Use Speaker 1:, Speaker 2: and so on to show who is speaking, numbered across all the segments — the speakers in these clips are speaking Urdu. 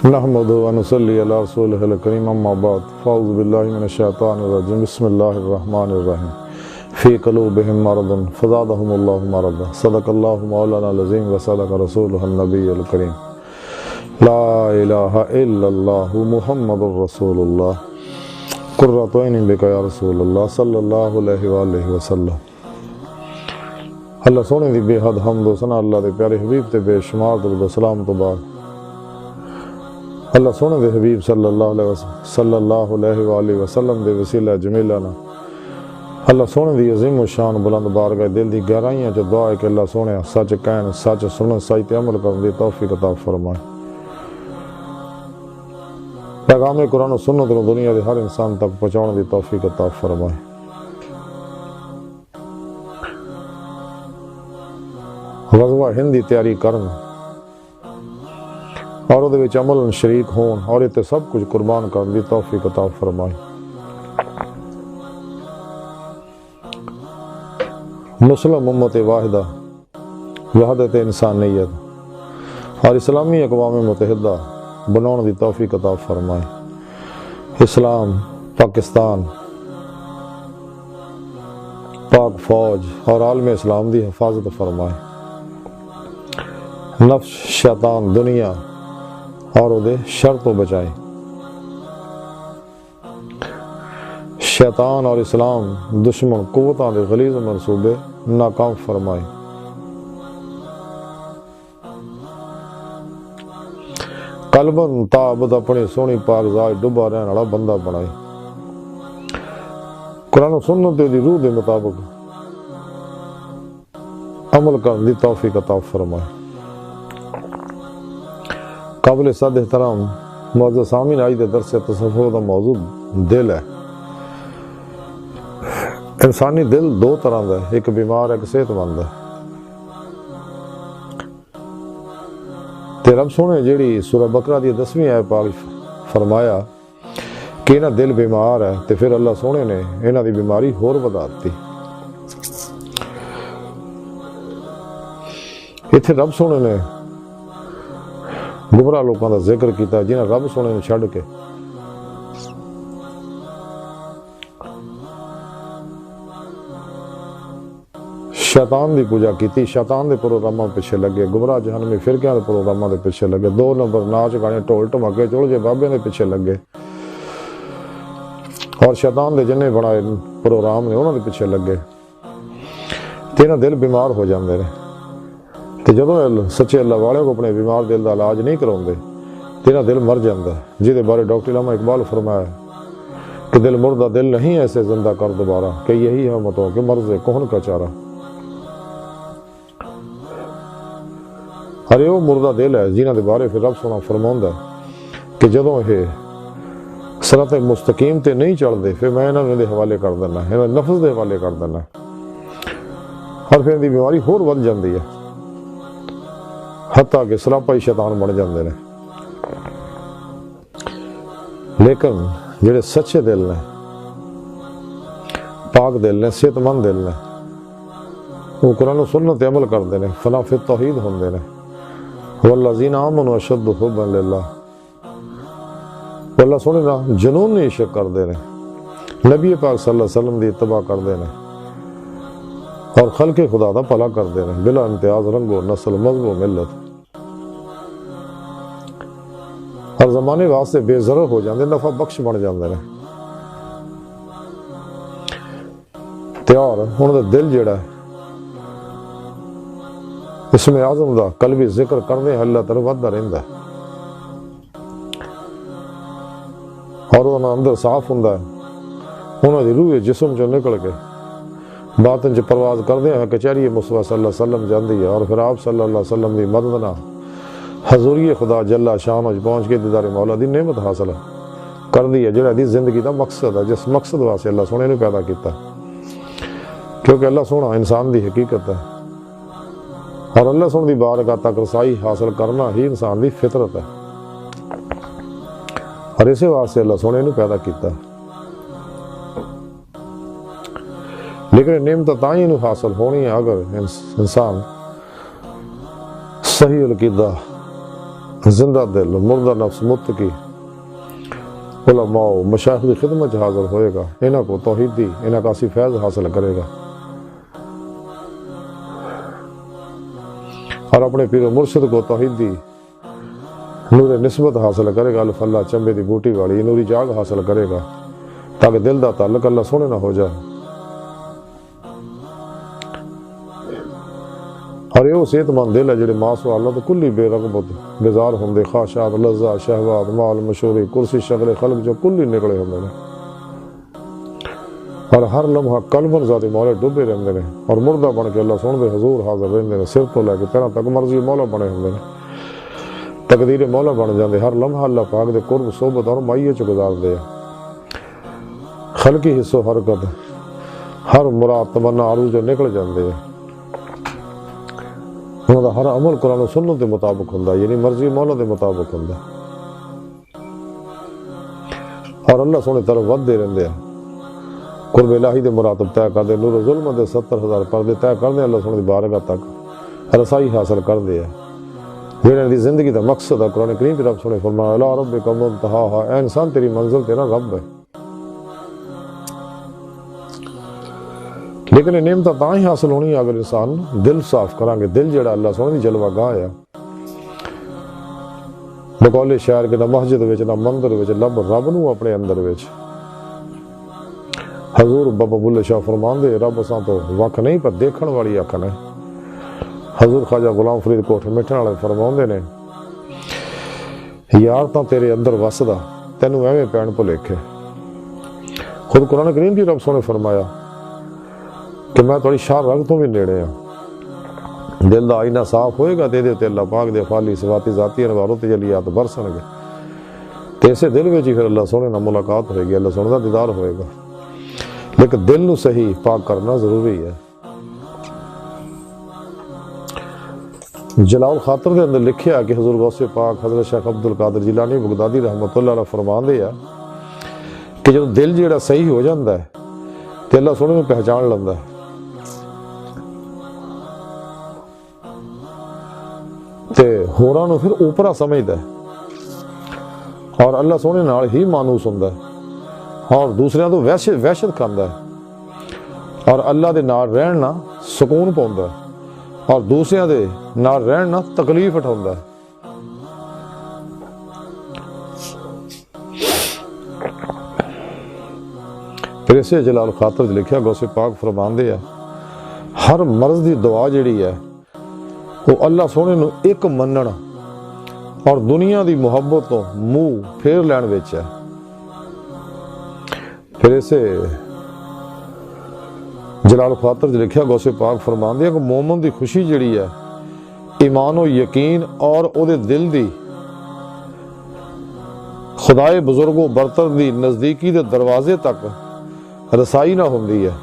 Speaker 1: نحمدہ و نصلی علی رسولہ الکریم اما بعد فاعوذ باللہ من الشیطان الرجیم بسم اللہ الرحمن الرحیم فی قلوبہم مرض فزادہم اللہ مرضا صدق اللہ مولانا العظیم و صدق رسولہ النبی الکریم لا الہ الا اللہ محمد رسول اللہ قرۃ عین بک یا رسول اللہ صلی اللہ علیہ وآلہ وسلم۔ اللہ سونے دی بے حد حمد و ثنا اللہ دے پیارے حبیب تے بے شمار درود و سلام تو بعد اللہ سونے دے حبیب صلی اللہ علیہ وآلہ وسلم دے وسیلہ جمیلہ نا اللہ سونے دی عظیم و شان بلند بارگاہ دل دی گہرائیاں چ دعا ہے کہ اللہ سونے سچ کہن سچ سنن سچ تے عمل کرن دی توفیق عطا فرمائے۔ پیغام قرآن و سنت نو دنیا دے ہر انسان تک پہنچاؤن دی توفیق عطا فرمائے۔ غزوہ ہند دی تیاری کرن اور دے وچ عمل شریک ہون اور تے سب کچھ قربان کرن دی توفیق عطا فرمائے۔ مسلم امت واحدہ وحدت انسانیت اور اسلامی اقوام متحدہ بناؤن دی توفیق عطا فرمائے۔ اسلام، پاکستان، پاک فوج اور عالم اسلام دی حفاظت فرمائے۔ نفس، شیطان، دنیا اور دے شر تو بچائے۔ شیطان اور اسلام دشمن قوتاں دے غلیظ منصوبے ناکام فرمائے۔ قلباً تابد اپنی سونی پاک ذات ڈبا رہن والا بندہ بنائے۔ قرآن و سنت دی روح دے مطابق عمل کرنے دی توفیق عطا فرمائے۔ قابل صد احترام معزز سامعین، آج دے درس تصوف دا موضوع دل ہے۔ انسانی دل دو طرح دا ہے، ایک بیمار ہے، ایک صحت مند ہے۔ تے رب سونے جیڑی سورہ بقرہ دی 10ویں آیت پاک فرمایا کہ انہاں دل بیمار ہے، تے پھر اللہ سونے نے انہاں دی بیماری ہور ودا دتی۔ ایتھے رب سونے نے گمراہ لوگوں کا ذکر کیتا جنہیں رب سونے نے چھڑ کے شیطان دی پوجا کیتی، شیطان دے پروگراماں پیچھے لگے، گمراہ جہنمی فرقیاں دے پروگراماں دے پیچھے لگے، 2 نمبر ناچ گانے ٹول ٹماکے چڑھ جے بابے دے پیچھے لگے، اور شیطان دے جنے بنائے پروگرام نے انہاں دے پیچھے لگے، تے انہاں دل بیمار ہو جاندے نے۔ تے جدوں سچے اللہ والے کو اپنے بیمار دل دا علاج نہیں کراؤندے تیرا دل مر جاندا ہے، جہدے بارے ڈاکٹر علامہ اقبال فرمایا کہ دل مردہ دل نہیں ایسے زندہ کر دوبارہ، کہ یہی ہے متوں کہ مرض کہن کا چارہ۔ ارے وہ مردہ دل ہے جنہاں دے بارے پھر رب سونا فرماوندا ہے کہ جدوں یہ صراط مستقیم تے نہیں چڑھدے پھر میں انہاں دے حوالے کر دینا، انہاں نفس دے حوالے کر دینا، اور پھر دی بیماری ہور ود جاندی ہے، حتیٰ کہ سراپا ہی شیطان بن جاندے نے۔ لیکن جڑے سچے دل نے، پاک دل نے، صحت مند دل نے، وہ قرآن و سنت عمل کردے نے، فنا فی التوحید ہوندے نے۔ والذین آمنوا اشد حبا للہ، اللہ سونے نا جنون نہیں عشق کردے نے، نبی پاک صلی اللہ علیہ وسلم دی اتباع کردے نے، اور خلق خدا دا بھلا کردے نے، بلا امتیاز رنگ و نسل، مذہب و ملت، ہر زمانے واسطے بے ضرر ہو جاندے، نفع بخش بن جاندے نے۔ تے اور انہاں دا دل جڑا ہے اسم اعظم دا قلبی ذکر کرنے اللہ تعالی ودہ رہندا ہے، اور انہاں اندر صاف ہوندا ہے، انہاں دی روح جسم چوں نکل کے باطن چ پرواز کردے ہیں کچہری مصطفیٰ صلی اللہ علیہ وسلم جاندی ہے، اور پھر آپ صلی اللہ علیہ وسلم دی مدد نال حضوری خدا جل شان وچ پہنچ کے دیدار مولا دی نعمت حاصل کر دی ہے، جڑا دی زندگی دا مقصد ہے، جس مقصد واسطے اللہ سونے نے پیدا کیتا، کیونکہ اللہ سونا انسان دی حقیقت ہے، اور اللہ سونے دی بارگاہ تک رسائی حاصل کرنا ہی انسان دی فطرت ہے، اور اسی واسطے اللہ سونے نے پیدا کیتا۔ لیکن نعمت تائیں نو حاصل ہونی ہے اگر انسان صحیح العقیدہ زندہ دل مردہ نفس متقی علماء مشائخ کی خدمت حاضر ہوئے گا، انہاں کو توحیدی انہاں کا اسی فیض حاصل کرے گا اور اپنے پیر و مرشد کو توحیدی نور نسبت حاصل کرے گا، الف اللہ چمبے دی بوٹی والی نوری جاگ حاصل کرے گا تاکہ دل دا تعلق اللہ سونے نہ ہو جائے۔ اور یہ صحت مند دل ہے جڑے ماس و اللہ تو کلی بے رغبت بیزار ہوندے، خواہشات لذات شہوات مال مشہوری کرسی شغل خلق جو کلی نکلے ہوندے نے اور ہر لمحہ قلباً ذات مولا ڈوبے رہندے نے اور مردہ بن کے اللہ سن دے حضور حاضر رہندے نے، سر تو لے کے پیروں تک مرضی مولا بنے ہوندے نے، تقدیر مولا بن جاندے، ہر لمحہ اللہ پاک دے قرب صحبت اور مائیے چ گزار دے، خلقی حصہ حرکت ہر مراد تمنا عروج جو نکل جاندے ہیں، انہوں دا ہر عمل قرآن و سنت دے مطابق ہوندا، یعنی مرضی مولا دے مطابق ہوندا اور اللہ سونے طرف ود دے رہندے ہیں، قرب الہی دے مراتب طے کر دے، نور و ظلمت دے 70,000 پردے طے کر دے، اللہ سونے دی بارگاہ تک رسائی حاصل کر دے، جنہاں دی زندگی دا مقصد ہے۔ قرآن کریم کی رب سونے فرمایا الا ربک منتہاہا، اے انسان تیری منزل تیرا رب ہے، لیکن نعمت تاں ہی حاصل ہونی اگر انسان دل صاف کریں گے، دل جڑا اللہ سونے دی جلوہ گاہ ہے، بقول شاعر کے نہ مسجد وچ نہ مندر وچ لب رب نو اپنے اندر وچ۔ حضور بابا بلے شاہ فرماندے رب اساں تو وکھ نہیں پر دیکھن والی اکھ نے۔ حضور خواجہ غلام فرید کوٹھ مٹھن والے فرماندے نے یار تاں تیرے اندر وسدا تینوں ایویں پین بھلیکھے۔ خود قرآن کریم کی رب سونے فرمایا کہ میں تھوڑی شاہ رگ تو بھی نیڑے ہاں، دل دا آئینہ صاف ہوئے گا، دے دے تے اللہ پاک دے فالی صفاتی ذاتی انوار و تجلیات برسن گے، تے اسے دل وچ ہی پھر اللہ سونے نہ ملاقات ہوئے گی، اللہ سونے دا دیدار ہوئے گا، لیکن دل نو صحیح پاک کرنا ضروری ہے۔ جلال خاطر دے اندر لکھیا کہ حضور غوث پاک حضرت شیخ عبد القادر جیلانی بغدادی رحمۃ اللہ علیہ فرماندے ہیں کہ جب دل جیڑا صحیح ہو جاندہ ہے تے اللہ سونے میں پہچان لیندا ہے، تے ہوراں نو پھر اوپرا سمجھدا ہے اور اللہ سونے نال ہی مانوس ہوندا ہے اور دوسریاں تو وحشت کھاندا ہے اور اللہ دے نال رہنا سکون پاوندا ہے اور دوسریاں دے نال رہنا تکلیف اٹھاوندا ہے۔ پھر اسے جلال خاطر لکھیا غوث پاک فرماندے ہیں ہر مرض دی دعا جڑی ہے وہ اللہ سونے نو ایک مننا اور دنیا دی محبت تو منہ پھیر لین وچ ہے۔ پھر اسے جلال خاطر لکھیا غوث پاک فرماندے ہیں کہ مومن دی خوشی جڑی ہے ایمان و یقین اور او دے دل دی خدائے بزرگ و برتر دی نزدیکی دے دروازے تک رسائی نہ ہوندی ہے۔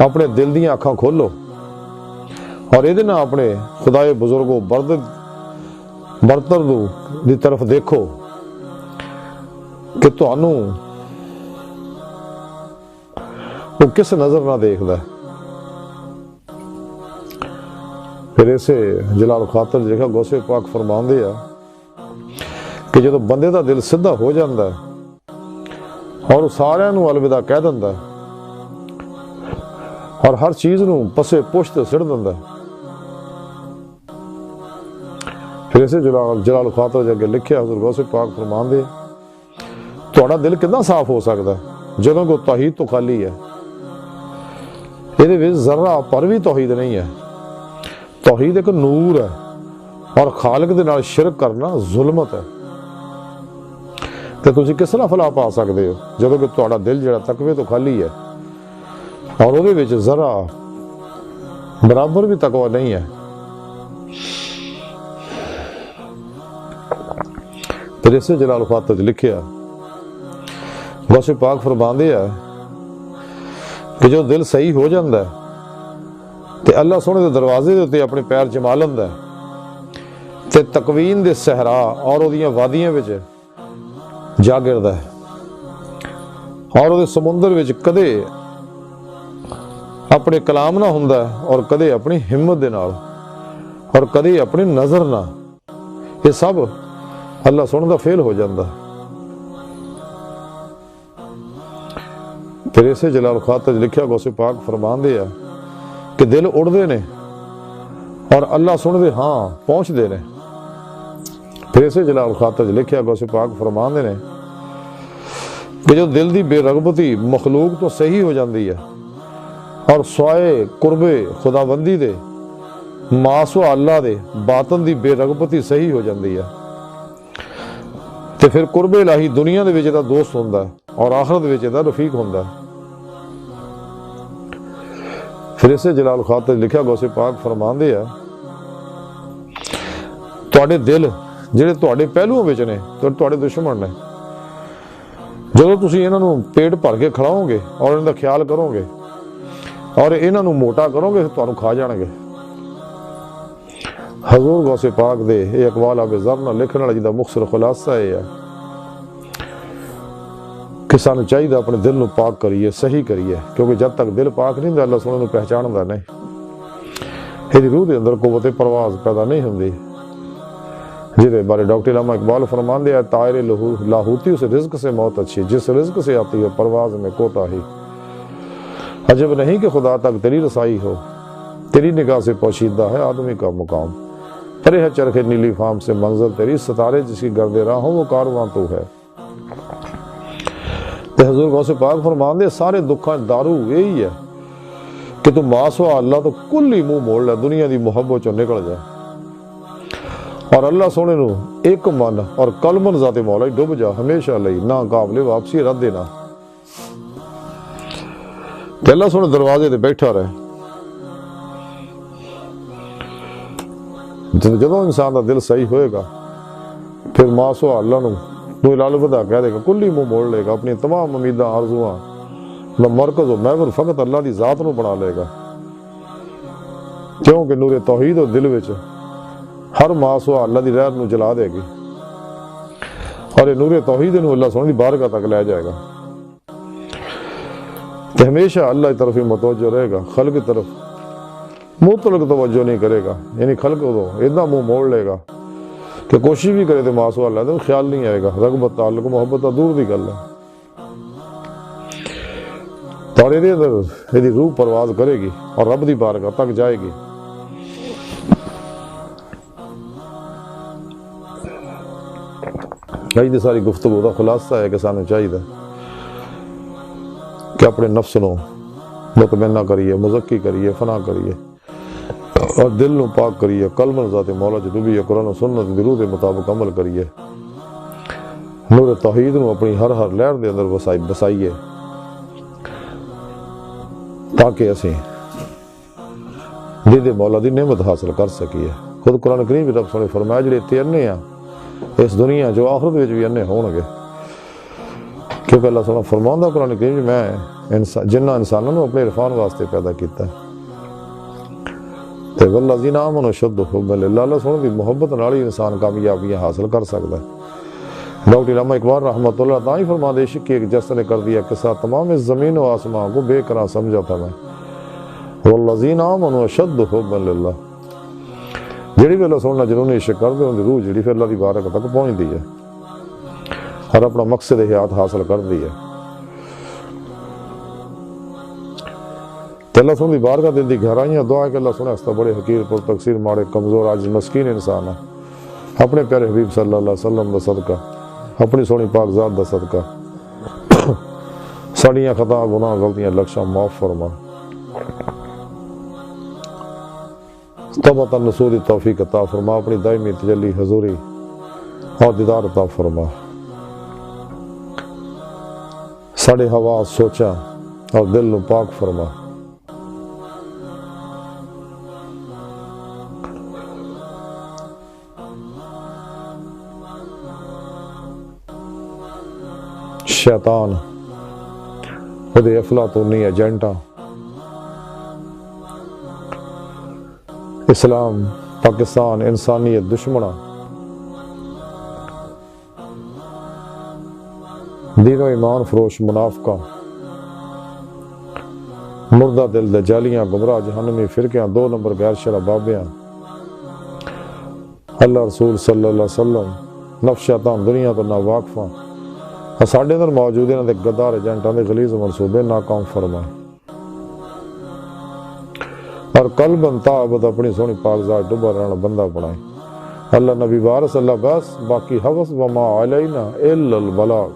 Speaker 1: اپنے دل دیاں اکھاں کھولو اور یہ نہ اپنے خدائے بزرگ و برتر دی طرف دیکھو کہ تانوں وہ کس نظر نہ دیکھدا ہے۔ پھر اسے جلال خاطر لکھا غوث پاک فرماندے ہیں کہ جدو بندے دا دل سدھا ہو جاندہ ہے اور سارے نو الوداع کہہ دندا ہے اور ہر چیز نو پسے پشت سڑ دندا ہے۔ پھر اسے جلال خاطر جگہ لکھیا حضور غوث پاک فرماندے تہاڈا دل کتنا صاف ہو سکتا ہے جدوں کو توحید تو خالی ہے، یہ ذرہ پر بھی توحید نہیں ہے۔ توحید ایک نور ہے اور خالق دے نال شرک کرنا ظلمت ہے، تے تسی کس طرح فلاح پا سکتے ہو جدوں کہ تہاڈا دل جڑا تقوی تو خالی ہے اور وہ وچ ذرا برابر بھی تقوی نہیں ہے۔ پھر اسے جلال خاطر لکھیا غوث پاک فرماندے ہیں کہ جو دل صحیح ہو جاندہ ہے تے اللہ سونے دے دروازے دے تے اپنے پیر جما لیندا ہے تے تکوین دے صحرا اور اودیاں وادیاں وچ جا گردا ہے اور وہ سمندر وچ کدے اپنے کلام نہ ہوندا ہے اور کدے اپنی ہمت دے نال اور کدے اپنی نظر نہ، یہ سب اللہ سنن دا فیل ہو جاندہ. پھر اسے جلال خاطر لکھیا غوث پاک فرمان دے کہ دل اڑ دے نے اور اللہ سن دے ہاں پہنچ دے نے. پھر اسے جلال خاطر لکھیا غوث پاک فرمان دے نے کہ جو دل دی بے رغبتی مخلوق تو صحیح ہو جاندی ہے اور سوائے قرب خدا بندی دے ماسو اللہ دے باطن دی بے رغبتی صحیح ہو جاندی ہے تے پھر قرب الہی دنیا دے وچ دا دوست ہوندا ہے اور آخرت وچ دا رفیق ہوندا ہے. پھر اسے جلال خاطر لکھیا غوث پاک فرمان دے تواڈے دل جڑے تواڈے پہلوؤں وچ نے تواڈے دشمن نے جدوں تسی انہاں نوں پیٹ بھر کے کھلاؤ گے اور انہاں دا خیال کرو گے اور انہاں نوں موٹا کرو گے تانوں کھا جان گے. حضور غوث پاک دے یہ اقوال آب ذر لکھن والا جدا مختصر خلاصہ ہے کہ سانو چاہیے اپنے دل نو پاک کریے صحیح کریے کیونکہ جب تک دل پاک نہیں اللہ سونے نو پہچاندا نہیں یہ روح دے اندر قوت پرواز پیدا نہیں ہوندی جہدے بارے ڈاکٹر علامہ اقبال فرمان دے طائر لاہوتی اس رزق سے موت اچھی جس رزق سے آتی ہے پرواز میں کوتاہی. عجب نہیں کہ خدا تک تیری رسائی ہو تیری نگاہ سے پوشیدہ ہے آدمی کا مقام پرے ہے چرخ نیلی فام سے منظر تیری ستارے جس کی گرد راہوں وہ کارواں تو ہے. حضور غوث پاک فرمان دے سارے دکھاں دارو یہی ہے کہ تو ماسوا اللہ تو کل ہی منہ موڑ لے دنیا دی محبت چوں نکل جائے اور اللہ سونے نو ایک من اور کلمن ذات مولا ہی ڈوب جا ہمیشہ لئی نہ قابل واپسی رد دینا. کہ اللہ سونے دروازے تے بیٹھا رہے جدوں انسان دا دل صحیح ہوئے گا پھر ماسوا اللہ نو لال بدا کہہ دے گا کلی منہ موڑ لے گا اپنی تمام امیداں آرزواں نہ مرکز و محور فقط اللہ دی ذات نو بنا لے گا کیونکہ نور توحید و دل وچ ہر ماسوا اللہ دی رحمت نو جلا دے گی اور یہ نور توحید نو اللہ سونے دی بارگاہ تک لے جائے گا کہ ہمیشہ اللہ کی طرف ہی متوجہ رہے گا خلق کی طرف مطلق توجہ نہیں کرے گا یعنی خلق کو اتنا منہ موڑ لے گا کہ کوشش بھی کرے تو ماسوا اللہ تو خیال نہیں آئے گا رغبت تعلق محبت دور دی گل ہے. اور یہ روح پرواز کرے گی اور رب دی بارگاہ تک جائے گی. یہ ساری گفتگو کا خلاصہ ہے کہ سانو چاہیے کہ اپنے نفس نو مطمئنہ کریے مزکی کریے فنا کریے اور دل نو پاک کریے قلب ذات مولا جو ڈوبی قرآن و سنت دی روح دے مطابق عمل کریے نور توحید نو اپنی ہر لہر دے اندر بسائیے تاکہ اسی دید مولا دی نعمت حاصل کر سکیے. خود قرآن کریم بھی رب سونے فرمایا جڑے تے انے اس دنیا جو آخرت وچ بھی انے ہون گے کیونکہ اللہ سبحانہ فرماؤں قرآن کریم میں جنہ انسانوں نے اپنے عرفان واسطے پیدا کیتا ہے تے والذین آمنوا اشد حبا للہ اللہ سبحانہ دی محبت نال ہی انسان کامیابیاں حاصل کر سکتا ہے. ڈاکٹر علامہ اقبال رحمۃ اللہ تعالی فرما دے عشق کی ایک جس نے کر دیا قصہ تمام اس زمین و آسمان کو بے قرار سمجھا تھا میں والذین آمنوا اشد حبا للہ جڑی بھی اللہ سبحانہ جنہوں نے عشق کر دے ان دی روح جڑی پھر اللہ دی بارگاہ تک پہنچ دی ہے اور اپنا مقصد حیات حاصل کر دی ہے. اللہ سبحانہ دی بارگاہ دل دی گہرائیاں دعا ہے کہ اللہ سبحانہ اس بڑے حقیر پر تقصیر مارے کمزور عاجز مسکین انسان ہے اپنے پیارے حبیب صلی اللہ علیہ وسلم دا صدقہ اپنی سونی پاک ذات دا صدقہ ساڑیاں خطا گناہ غلطیاں لکشاں معاف فرما توبہ نصوح توفیق عطا فرما اپنی دائمی تجلی حضوری اور دیدار عطا فرما ساڑے ہوا سوچا اور دل نو پاک فرما شیطان ودے افلاطونی ایجنٹاں اسلام پاکستان انسانیت دشمناں دین و ایمان فروش منافقاں مردہ دل دجالیاں گمراہ جہنمی فرقیاں 2 نمبر غیر شرع بابیاں اللہ رسول صلی اللہ علیہ وسلم نفس شیطان دنیا تو نا واقفاں ساڈے اندر موجود انہاں دے غدار ایجنٹاں دے غلیظ منصوبے ناکام فرمائے اور قلباً تعبد اپنی سونی پاک ذات ڈبا رہنا بندہ بنائے اللہ نبی وارث اللہ بس باقی حوث وما علینا الا البلاغ